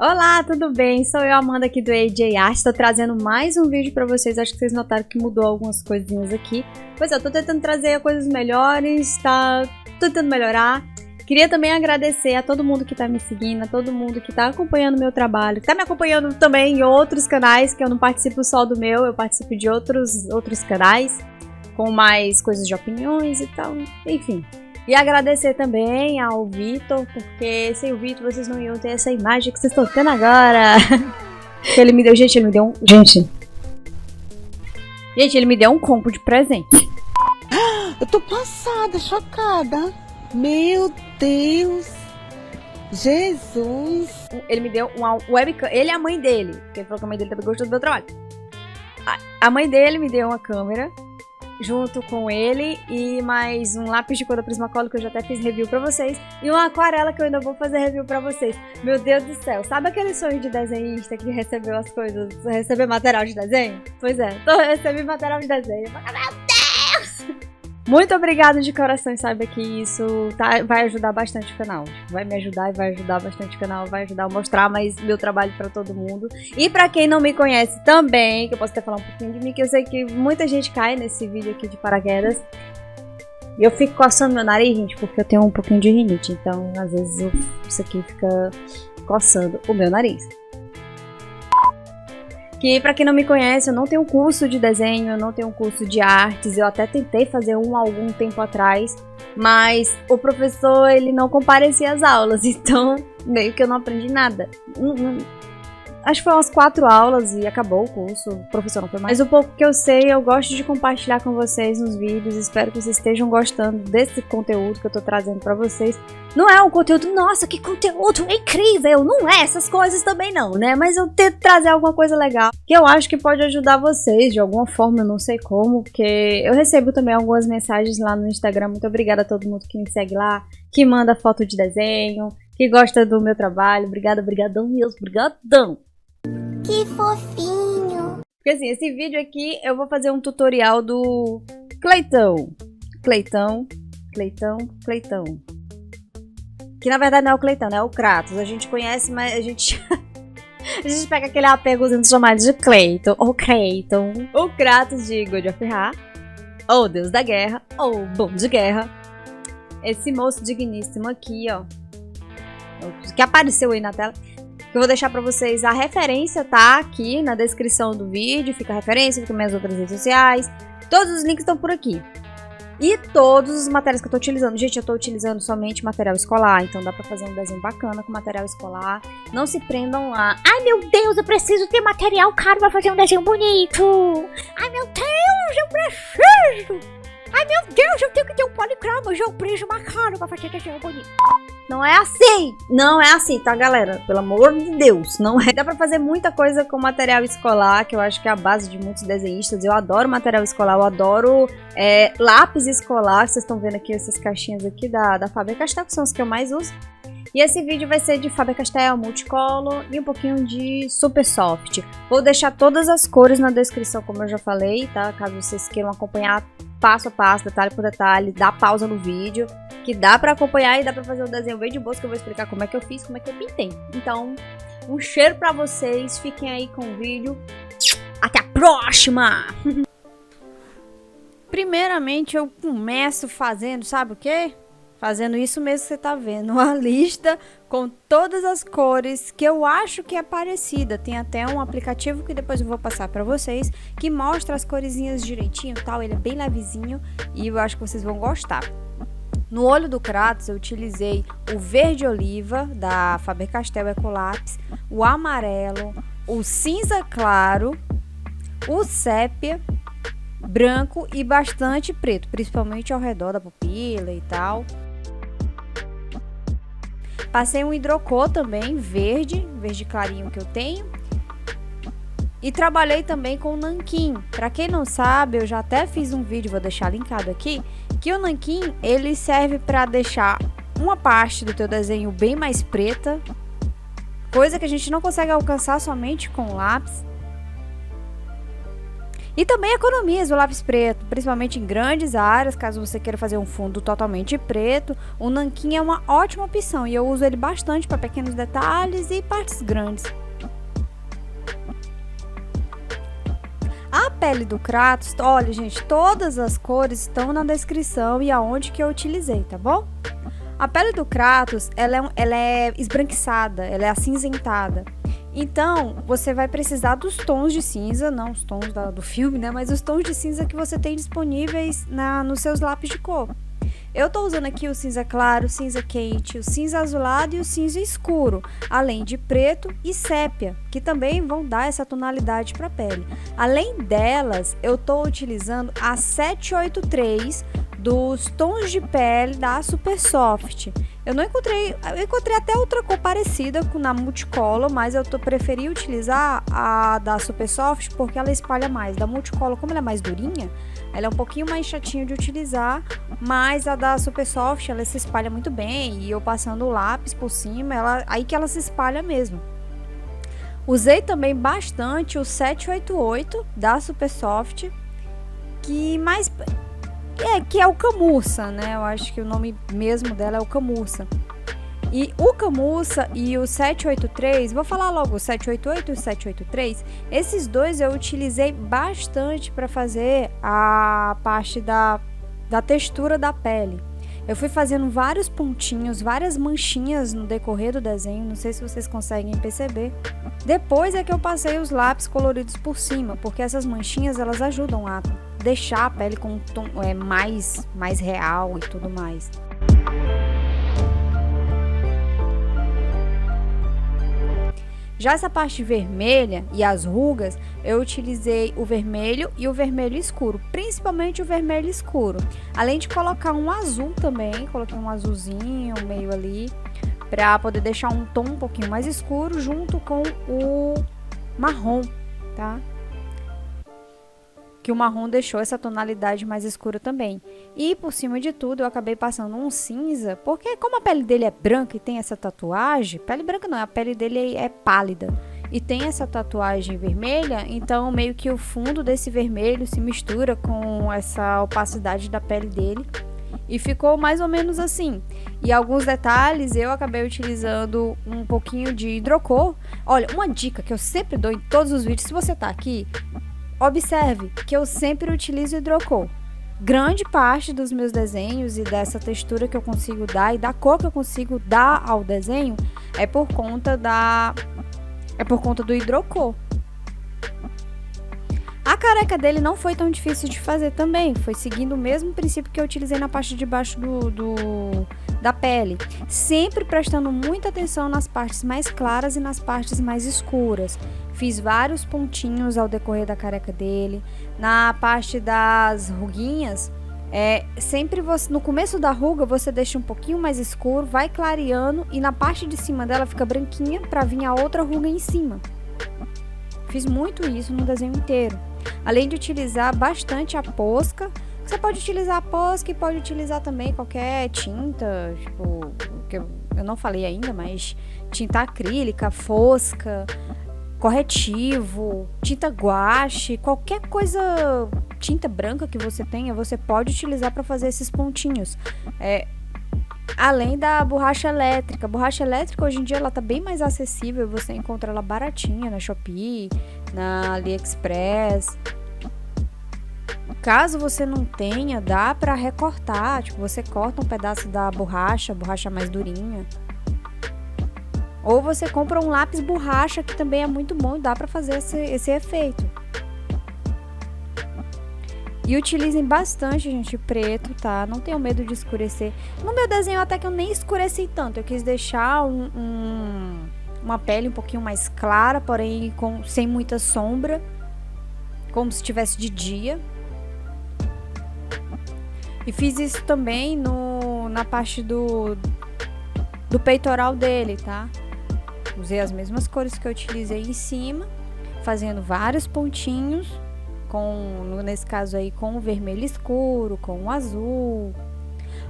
Olá, tudo bem? Sou eu, Amanda, aqui do AJ Art. Estou trazendo mais um vídeo para vocês. Acho que vocês notaram que mudou algumas coisinhas aqui. Pois é, eu tô tentando trazer coisas melhores, tô tentando melhorar. Queria também agradecer a todo mundo que tá me seguindo, a todo mundo que tá acompanhando o meu trabalho, que tá me acompanhando também em outros canais, que eu não participo só do meu, eu participo de outros canais, com mais coisas de opiniões e tal, enfim. E agradecer também ao Vitor, porque sem o Vitor vocês não iam ter essa imagem que vocês estão tendo agora. Ele me deu, ele me deu um combo de presente. Eu tô passada, chocada. Meu Deus. Jesus. Ele me deu uma webcam, ele e a mãe dele, porque ele falou que a mãe dele também gostou do meu trabalho. A mãe dele me deu uma câmera, junto com ele, e mais um lápis de cor da Prismacolor que eu já até fiz review pra vocês, e uma aquarela que eu ainda vou fazer review pra vocês. Meu Deus do céu, sabe aquele sonho de desenhista que recebeu as coisas, receber material de desenho? Pois é, recebi material de desenho. Meu Deus! Muito obrigada de coração, e saiba que isso vai ajudar bastante o canal. Vai me ajudar e vai ajudar bastante o canal, vai ajudar a mostrar mais meu trabalho pra todo mundo. E pra quem não me conhece também, que eu posso até falar um pouquinho de mim, que eu sei que muita gente cai nesse vídeo aqui de paraquedas. E eu fico coçando meu nariz, gente, porque eu tenho um pouquinho de rinite. Então, às vezes, isso aqui fica coçando o meu nariz. Que pra quem não me conhece, eu não tenho curso de desenho, eu não tenho curso de artes, eu até tentei fazer um há algum tempo atrás, mas o professor, ele não comparecia às aulas, então meio que eu não aprendi nada. Acho que foi umas 4 aulas e acabou o curso, o professor não foi mais. Mas o pouco que eu sei, eu gosto de compartilhar com vocês nos vídeos, espero que vocês estejam gostando desse conteúdo que eu tô trazendo pra vocês. Não é um conteúdo, nossa, que conteúdo incrível, não é essas coisas também não, né? Mas eu tento trazer alguma coisa legal, que eu acho que pode ajudar vocês de alguma forma, eu não sei como, porque eu recebo também algumas mensagens lá no Instagram. Muito obrigada a todo mundo que me segue lá, que manda foto de desenho, que gosta do meu trabalho. Obrigada, brigadão mesmo, brigadão! Que fofinho! Porque assim, esse vídeo aqui eu vou fazer um tutorial do Cleitão. Cleitão. Que na verdade não é o Cleitão, né? É o Kratos. A gente conhece, mas a gente pega aquele apegozinho de chamar de Cleiton. Ou Cleiton. O Kratos de God of War. Ou Deus da Guerra. Ou Bom de Guerra. Esse moço digníssimo aqui, ó. Que apareceu aí na tela. Que eu vou deixar pra vocês a referência, tá? Aqui na descrição do vídeo. Fica a referência, fica minhas outras redes sociais. Todos os links estão por aqui. E todos os materiais que eu tô utilizando. Gente, eu tô utilizando somente material escolar. Então dá pra fazer um desenho bacana com material escolar. Não se prendam lá. Ai, meu Deus, eu preciso ter material caro pra fazer um desenho bonito. Ai, meu Deus, eu preciso. Ai, meu Deus, eu tenho que ter um policroma. Eu preciso mais caro pra fazer desenho bonito. Não é assim! Não é assim, tá, galera? Pelo amor de Deus, não é. Dá pra fazer muita coisa com material escolar, que eu acho que é a base de muitos desenhistas. Eu adoro material escolar, eu adoro lápis escolar. Vocês estão vendo aqui essas caixinhas aqui da Faber-Castell, que são as que eu mais uso. E esse vídeo vai ser de Faber-Castell, Multicolor e um pouquinho de Super Soft. Vou deixar todas as cores na descrição, como eu já falei, tá? Caso vocês queiram acompanhar passo a passo, detalhe por detalhe, dá pausa no vídeo, que dá pra acompanhar e dá pra fazer um desenho bem de boa, que eu vou explicar como é que eu fiz, como é que eu pintei. Então, um cheiro pra vocês, fiquem aí com o vídeo. Até a próxima! Primeiramente, eu começo fazendo, sabe o quê? Fazendo isso mesmo que você tá vendo, uma lista com todas as cores que eu acho que é parecida. Tem até um aplicativo que depois eu vou passar pra vocês, que mostra as coresinhas direitinho e tal. Ele é bem levezinho e eu acho que vocês vão gostar. No olho do Kratos eu utilizei o verde oliva da Faber-Castell Ecolapse, o amarelo, o cinza claro, o sépia, branco e bastante preto, principalmente ao redor da pupila e tal. Passei um hidrocor também, verde clarinho que eu tenho. E trabalhei também com o nanquim. Pra quem não sabe, eu já até fiz um vídeo, vou deixar linkado aqui, que o nanquim, ele serve pra deixar uma parte do teu desenho bem mais preta, coisa que a gente não consegue alcançar somente com lápis. E também economiza o lápis preto, principalmente em grandes áreas, caso você queira fazer um fundo totalmente preto. O nanquim é uma ótima opção e eu uso ele bastante para pequenos detalhes e partes grandes. A pele do Kratos, olha gente, todas as cores estão na descrição e aonde que eu utilizei, tá bom? A pele do Kratos, ela é esbranquiçada, ela é acinzentada. Então, você vai precisar dos tons de cinza, não os tons do filme, né? Mas os tons de cinza que você tem disponíveis nos seus lápis de cor. Eu tô usando aqui o cinza claro, o cinza quente, o cinza azulado e o cinza escuro, além de preto e sépia, que também vão dar essa tonalidade para a pele. Além delas, eu tô utilizando a 783 dos tons de pele da Super Soft. Eu encontrei até outra cor parecida na Multicolor, mas eu preferi utilizar a da Super Soft porque ela espalha mais. Da Multicolor, como ela é mais durinha, ela é um pouquinho mais chatinha de utilizar, mas a da Super Soft, ela se espalha muito bem, e eu passando o lápis por cima, aí que ela se espalha mesmo. Usei também bastante o 788 da Super Soft, que é o Camurça, né? Eu acho que o nome mesmo dela é o Camurça. E o Camurça e o 783, vou falar logo o 788 e o 783, esses dois eu utilizei bastante para fazer a parte da textura da pele. Eu fui fazendo vários pontinhos, várias manchinhas no decorrer do desenho, não sei se vocês conseguem perceber. Depois é que eu passei os lápis coloridos por cima, porque essas manchinhas elas ajudam a deixar a pele com um tom mais real e tudo mais. Já essa parte vermelha e as rugas, eu utilizei o vermelho e o vermelho escuro, principalmente o vermelho escuro. Além de colocar um azul também, coloquei um azulzinho meio ali, para poder deixar um tom um pouquinho mais escuro junto com o marrom, tá? Que o marrom deixou essa tonalidade mais escura também. E por cima de tudo eu acabei passando um cinza, porque como a pele dele é branca e tem essa tatuagem, pele branca não, a pele dele é pálida e tem essa tatuagem vermelha, então meio que o fundo desse vermelho se mistura com essa opacidade da pele dele e ficou mais ou menos assim. E alguns detalhes eu acabei utilizando um pouquinho de hidrocor. Olha, uma dica que eu sempre dou em todos os vídeos, se você tá aqui, observe que eu sempre utilizo hidrocor. Grande parte dos meus desenhos e dessa textura que eu consigo dar e da cor que eu consigo dar ao desenho é por conta do hidrocor. A careca dele não foi tão difícil de fazer também, foi seguindo o mesmo princípio que eu utilizei na parte de baixo da pele, sempre prestando muita atenção nas partes mais claras e nas partes mais escuras. Fiz vários pontinhos ao decorrer da careca dele. Na parte das ruguinhas, sempre no começo da ruga você deixa um pouquinho mais escuro, vai clareando e na parte de cima dela fica branquinha para vir a outra ruga em cima. Fiz muito isso no desenho inteiro. Além de utilizar bastante a posca, você pode utilizar a posca e pode utilizar também qualquer tinta, tipo, que eu não falei ainda, mas tinta acrílica, fosca, corretivo, tinta guache, qualquer coisa, tinta branca que você tenha, você pode utilizar para fazer esses pontinhos. Além da borracha elétrica. A borracha elétrica hoje em dia ela tá bem mais acessível, você encontra ela baratinha na Shopee, na AliExpress. Caso você não tenha, dá para recortar, tipo, você corta um pedaço da borracha mais durinha. Ou você compra um lápis borracha, que também é muito bom e dá para fazer esse efeito. E utilizem bastante, gente, preto, tá? Não tenham medo de escurecer. No meu desenho até que eu nem escureci tanto. Eu quis deixar uma pele um pouquinho mais clara, porém sem muita sombra. Como se estivesse de dia. E fiz isso também na parte do peitoral dele, tá? Usei as mesmas cores que eu utilizei em cima, fazendo vários pontinhos, nesse caso aí com o vermelho escuro, com o azul.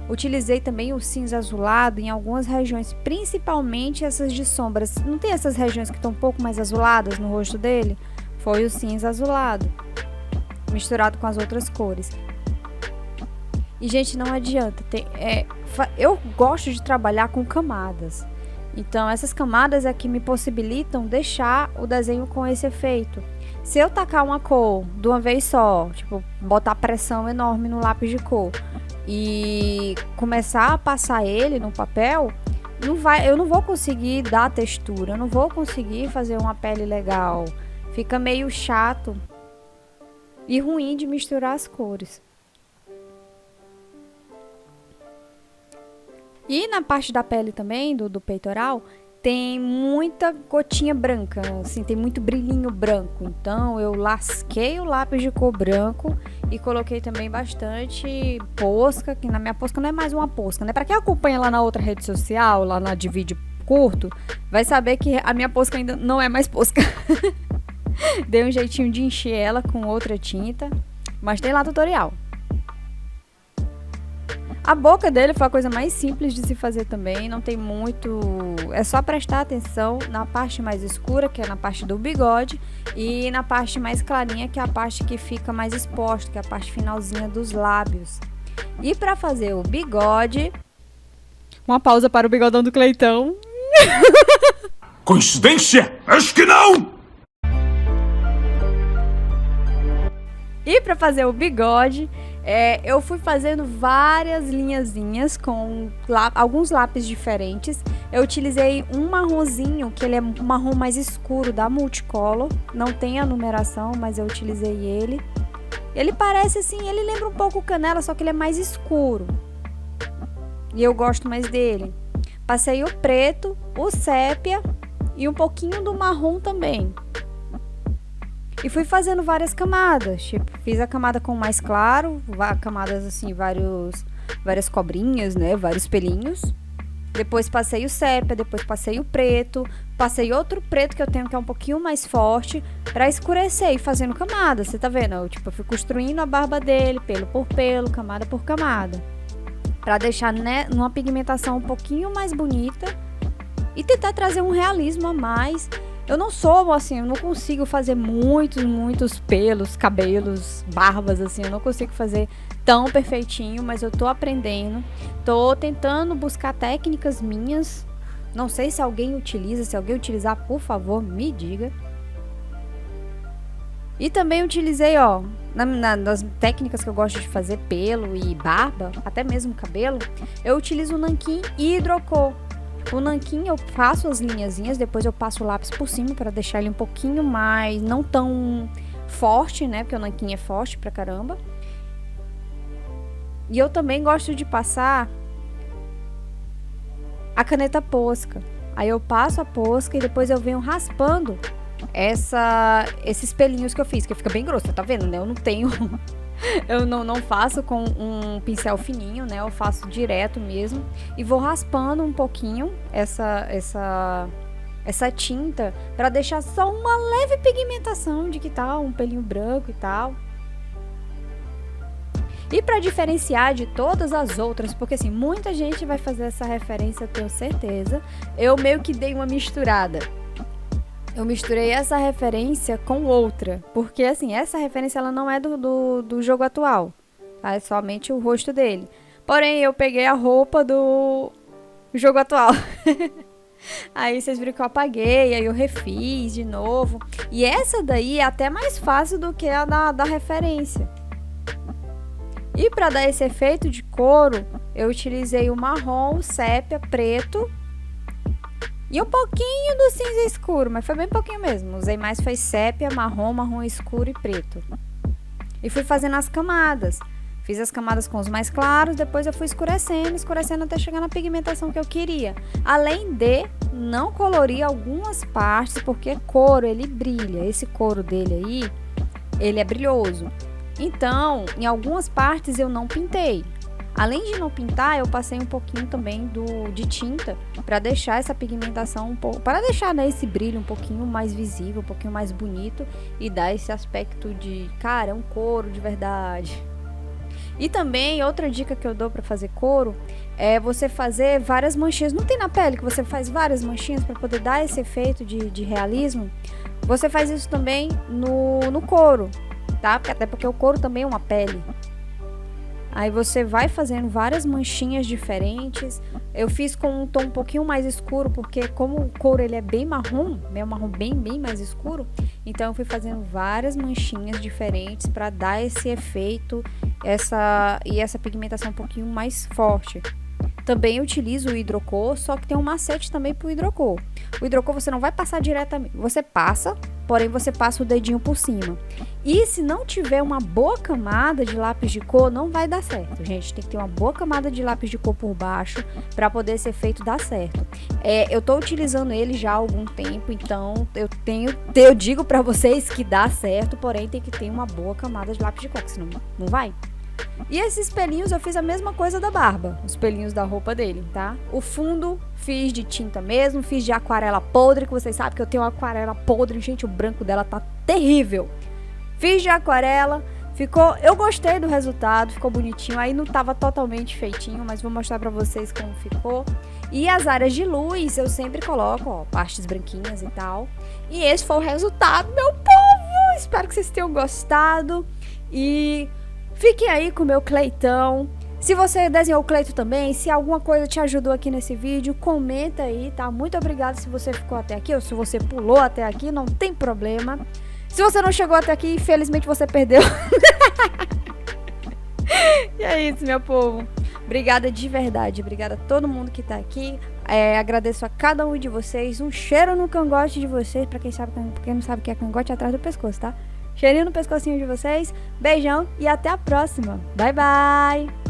Utilizei também o cinza azulado em algumas regiões, principalmente essas de sombras. Não tem essas regiões que estão um pouco mais azuladas no rosto dele? Foi o cinza azulado. misturado com as outras cores. E, gente, não adianta. Eu gosto de trabalhar com camadas. Então, essas camadas é que me possibilitam deixar o desenho com esse efeito. Se eu tacar uma cor de uma vez só, tipo, botar pressão enorme no lápis de cor e começar a passar ele no papel, eu não vou conseguir dar textura, eu não vou conseguir fazer uma pele legal. Fica meio chato e ruim de misturar as cores. E na parte da pele também, do peitoral, tem muita gotinha branca, assim, tem muito brilhinho branco. Então eu lasquei o lápis de cor branco e coloquei também bastante posca, que na minha posca não é mais uma posca, né? Pra quem acompanha lá na outra rede social, lá na de vídeo curto, vai saber que a minha posca ainda não é mais posca. Dei um jeitinho de encher ela com outra tinta, mas tem lá tutorial. A boca dele foi a coisa mais simples de se fazer também, não tem muito... É só prestar atenção na parte mais escura, que é na parte do bigode, e na parte mais clarinha, que é a parte que fica mais exposta, que é a parte finalzinha dos lábios. E para fazer o bigode... Uma pausa para o bigodão do Cleitão. Coincidência? Acho que não! E para fazer o bigode... eu fui fazendo várias linhazinhas com alguns lápis diferentes. Eu utilizei um marronzinho, que ele é um marrom mais escuro, da Multicolor. Não tem a numeração, mas eu utilizei ele. Ele parece assim, ele lembra um pouco o canela, só que ele é mais escuro. E eu gosto mais dele. Passei o preto, o sépia e um pouquinho do marrom também. E fui fazendo várias camadas, tipo, fiz a camada com mais claro, camadas assim, várias cobrinhas, né, vários pelinhos. Depois passei o sépia, depois passei o preto, passei outro preto que eu tenho que é um pouquinho mais forte, pra escurecer e fazendo camadas, você tá vendo? Eu fui construindo a barba dele, pelo por pelo, camada por camada. Pra deixar, né, numa pigmentação um pouquinho mais bonita e tentar trazer um realismo a mais. Eu não sou, assim, eu não consigo fazer muitos pelos, cabelos, barbas, assim, eu não consigo fazer tão perfeitinho, mas eu tô aprendendo, tô tentando buscar técnicas minhas, não sei se alguém utiliza, se alguém utilizar, por favor, me diga. E também utilizei, ó, nas técnicas que eu gosto de fazer pelo e barba, até mesmo cabelo, eu utilizo o nanquim e hidrocor. O nanquim eu faço as linhazinhas, depois eu passo o lápis por cima para deixar ele um pouquinho mais, não tão forte, né? Porque o nanquim é forte pra caramba. E eu também gosto de passar a caneta posca. Aí eu passo a posca e depois eu venho raspando esses pelinhos que eu fiz, que fica bem grosso, tá vendo, né? Eu não tenho... Eu não faço com um pincel fininho, né? Eu faço direto mesmo. E vou raspando um pouquinho essa tinta para deixar só uma leve pigmentação de que tá um pelinho branco e tal. E para diferenciar de todas as outras, porque assim, muita gente vai fazer essa referência, eu tenho certeza. Eu meio que dei uma misturada. Eu misturei essa referência com outra, porque assim, essa referência ela não é do jogo atual, tá? É somente o rosto dele. Porém, eu peguei a roupa do jogo atual. Aí vocês viram que eu apaguei, aí eu refiz de novo. E essa daí é até mais fácil do que a da referência. E para dar esse efeito de couro, eu utilizei o marrom, o sépia, preto e um pouquinho do cinza escuro, mas foi bem pouquinho mesmo. Usei mais foi sépia, marrom escuro e preto. E fui fazendo as camadas. Fiz as camadas com os mais claros, depois eu fui escurecendo até chegar na pigmentação que eu queria. Além de não colorir algumas partes, porque couro, ele brilha. Esse couro dele aí, ele é brilhoso. Então, em algumas partes eu não pintei. Além de não pintar, eu passei um pouquinho também de tinta para deixar essa pigmentação um pouco, para deixar, né, esse brilho um pouquinho mais visível, um pouquinho mais bonito e dar esse aspecto de, cara, é um couro de verdade. E também, outra dica que eu dou para fazer couro é você fazer várias manchinhas. Não tem na pele que você faz várias manchinhas para poder dar esse efeito de realismo? Você faz isso também no couro. tá? Até porque o couro também é uma pele. Aí você vai fazendo várias manchinhas diferentes. Eu fiz com um tom um pouquinho mais escuro, porque como o couro ele é bem marrom, é um marrom bem mais escuro, então eu fui fazendo várias manchinhas diferentes para dar esse efeito, essa pigmentação um pouquinho mais forte. Também utilizo o hidrocor, só que tem um macete também pro hidrocor. O hidrocor você não vai passar diretamente, você passa, porém você passa o dedinho por cima. E se não tiver uma boa camada de lápis de cor, não vai dar certo, gente. Tem que ter uma boa camada de lápis de cor por baixo para poder esse efeito dar certo. Eu tô utilizando ele já há algum tempo, então eu digo para vocês que dá certo, porém tem que ter uma boa camada de lápis de cor, senão não vai. E esses pelinhos eu fiz a mesma coisa da barba, os pelinhos da roupa dele, tá? O fundo fiz de tinta mesmo, fiz de aquarela podre, que vocês sabem que eu tenho uma aquarela podre, gente, o branco dela tá terrível. Fiz de aquarela, eu gostei do resultado, ficou bonitinho, aí não tava totalmente feitinho, mas vou mostrar pra vocês como ficou. E as áreas de luz eu sempre coloco, ó, partes branquinhas e tal. E esse foi o resultado, meu povo! Espero que vocês tenham gostado e... fiquem aí com o meu Cleitão. Se você desenhou o Cleito também, se alguma coisa te ajudou aqui nesse vídeo, comenta aí, tá? Muito obrigada se você ficou até aqui ou se você pulou até aqui, não tem problema. Se você não chegou até aqui, infelizmente você perdeu. E é isso, meu povo. Obrigada de verdade, obrigada a todo mundo que tá aqui. Agradeço a cada um de vocês. Um cheiro no cangote de vocês, pra quem não sabe o que é cangote, é atrás do pescoço, tá? Cheirinho no pescocinho de vocês, beijão e até a próxima. Bye, bye!